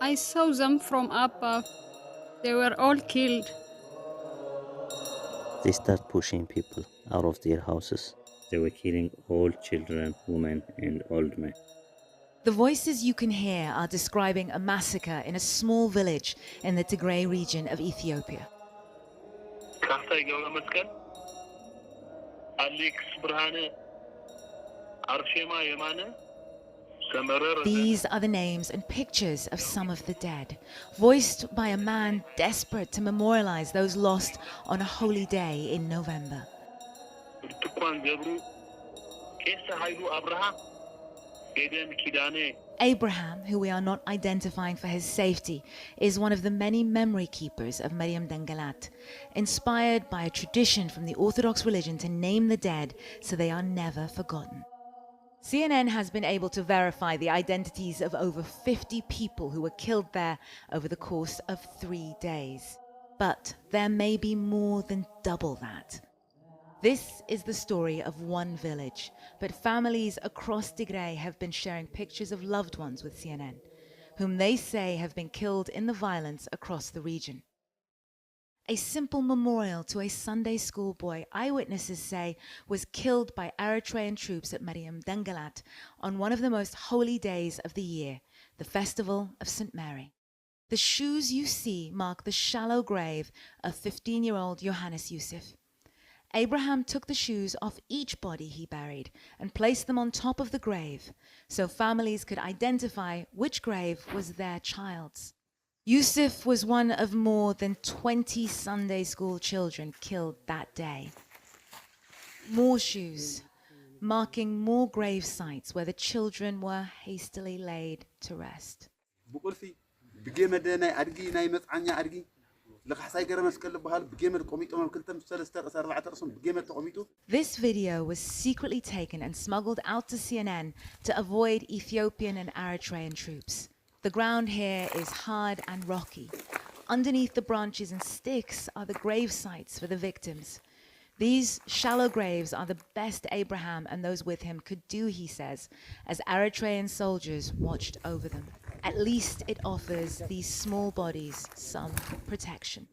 I saw them from above. They were all killed. They start pushing people out of their houses. They were killing all children, women, and old men. The voices you can hear are describing a massacre in a small village in the Tigray region of Ethiopia. These are the names and pictures of some of the dead, voiced by a man desperate to memorialize those lost on a holy day in November. Abraham, who we are not identifying for his safety, is one of the many memory keepers of Maryam Dengelat, inspired by a tradition from the Orthodox religion to name the dead so they are never forgotten. CNN has been able to verify the identities of over 50 people who were killed there over the course of 3 days. But there may be more than double that. This is the story of one village, but families across Tigray have been sharing pictures of loved ones with CNN, whom they say have been killed in the violence across the region. A simple memorial to a Sunday school boy, eyewitnesses say, was killed by Eritrean troops at Maryam Dengelat on one of the most holy days of the year, the festival of St. Mary. The shoes you see mark the shallow grave of 15-year-old Johannes Yusuf. Abraham took the shoes off each body he buried and placed them on top of the grave so families could identify which grave was their child's. Yusuf was one of more than 20 Sunday school children killed that day. More shoes, marking more grave sites where the children were hastily laid to rest. This video was secretly taken and smuggled out to CNN to avoid Ethiopian and Eritrean troops. The ground here is hard and rocky. Underneath the branches and sticks are the grave sites for the victims. These shallow graves are the best Abraham and those with him could do, he says, as Eritrean soldiers watched over them. At least it offers these small bodies some protection.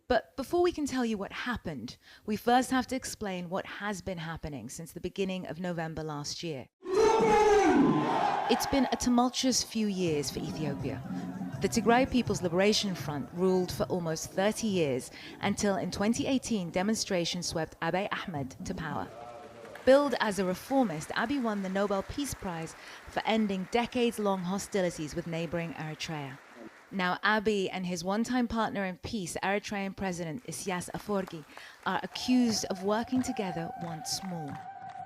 But before we can tell you what happened, we first have to explain what has been happening since the beginning of November last year. It's been a tumultuous few years for Ethiopia. The Tigray People's Liberation Front ruled for almost 30 years until in 2018 demonstrations swept Abiy Ahmed to power. Billed as a reformist, Abiy won the Nobel Peace Prize for ending decades-long hostilities with neighboring Eritrea. Now Abiy and his one-time partner in peace, Eritrean President Isaias Afwerki, are accused of working together once more.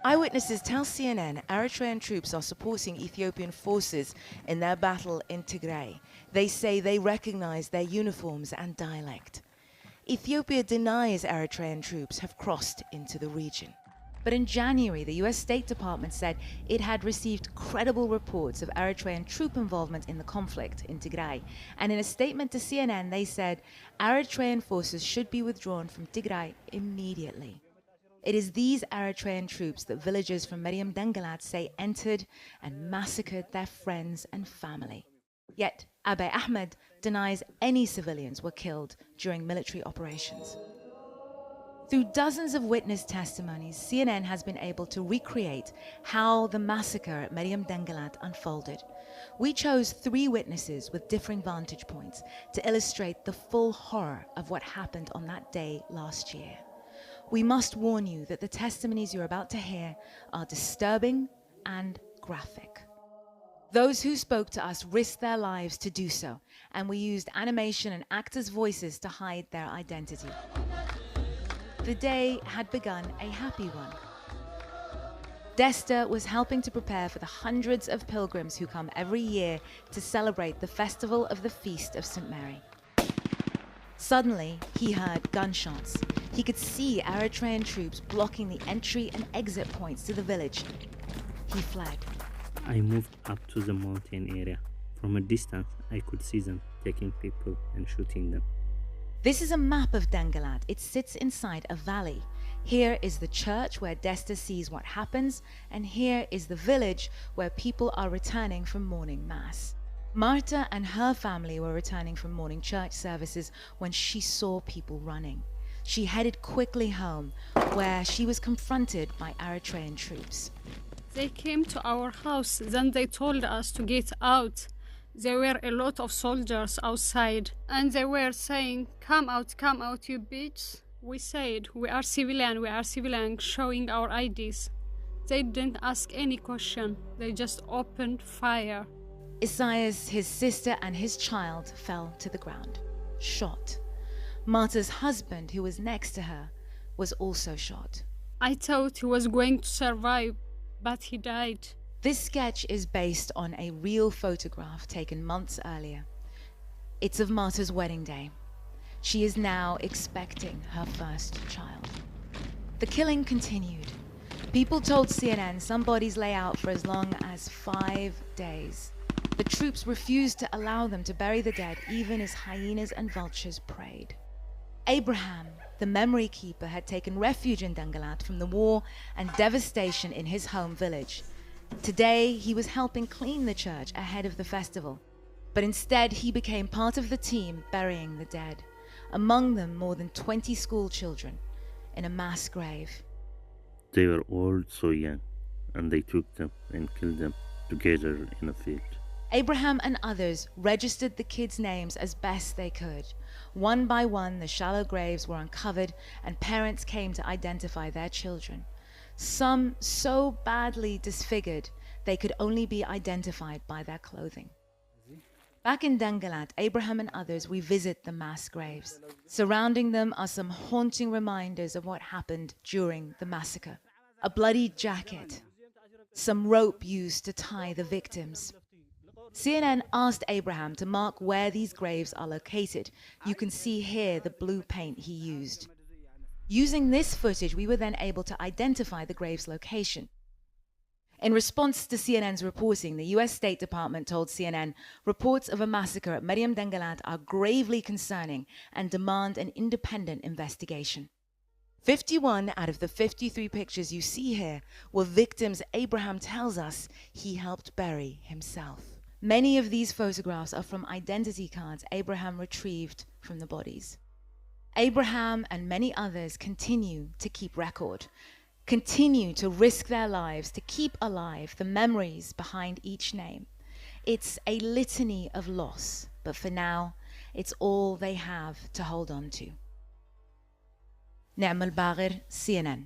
Eyewitnesses tell CNN Eritrean troops are supporting Ethiopian forces in their battle in Tigray. They say they recognize their uniforms and dialect. Ethiopia denies Eritrean troops have crossed into the region. But in January, the US State Department said it had received credible reports of Eritrean troop involvement in the conflict in Tigray. And in a statement to CNN, they said Eritrean forces should be withdrawn from Tigray immediately. It is these Eritrean troops that villagers from Maryam Dengelat say entered and massacred their friends and family. Yet Abiy Ahmed denies any civilians were killed during military operations. Through dozens of witness testimonies, CNN has been able to recreate how the massacre at Maryam Dengelat unfolded. We chose 3 witnesses with differing vantage points to illustrate the full horror of what happened on that day last year. We must warn you that the testimonies you're about to hear are disturbing and graphic. Those who spoke to us risked their lives to do so, and we used animation and actors' voices to hide their identity. The day had begun a happy one. Desta was helping to prepare for the hundreds of pilgrims who come every year to celebrate the festival of the Feast of St. Mary. Suddenly, he heard gunshots. He could see Eritrean troops blocking the entry and exit points to the village. He fled. I moved up to the mountain area. From a distance, I could see them taking people and shooting them. This is a map of Dengelat. It sits inside a valley. Here is the church where Desta sees what happens, and here is the village where people are returning from morning mass. Marta and her family were returning from morning church services when she saw people running. She headed quickly home, where she was confronted by Eritrean troops. They came to our house, then they told us to get out. There were a lot of soldiers outside, and they were saying, come out, you bitch. We said, we are civilian, showing our IDs. They didn't ask any question, they just opened fire. Isaias, his sister, and his child fell to the ground, shot. Marta's husband, who was next to her, was also shot. I thought he was going to survive, but he died. This sketch is based on a real photograph taken months earlier. It's of Marta's wedding day. She is now expecting her first child. The killing continued. People told CNN some bodies lay out for as long as 5 days. The troops refused to allow them to bury the dead, even as hyenas and vultures preyed. Abraham, the memory keeper, had taken refuge in Dengelat from the war and devastation in his home village. Today, he was helping clean the church ahead of the festival. But instead, he became part of the team burying the dead, among them more than 20 school children, in a mass grave. They were all so young, and they took them and killed them together in a field. Abraham and others registered the kids' names as best they could. One by one, the shallow graves were uncovered, and parents came to identify their children. Some so badly disfigured, they could only be identified by their clothing. Back in Dengelat, Abraham and others, we visit the mass graves. Surrounding them are some haunting reminders of what happened during the massacre. A bloody jacket, some rope used to tie the victims. CNN asked Abraham to mark where these graves are located. You can see here the blue paint he used. Using this footage, we were then able to identify the grave's location. In response to CNN's reporting, the US State Department told CNN reports of a massacre at Maryam Dengelat are gravely concerning and demand an independent investigation. 51 out of the 53 pictures you see here were victims Abraham tells us he helped bury himself. Many of these photographs are from identity cards Abraham retrieved from the bodies. Abraham and many others continue to keep record, continue to risk their lives to keep alive the memories behind each name. It's a litany of loss, but for now, it's all they have to hold on to. Maryam Dengelat, CNN.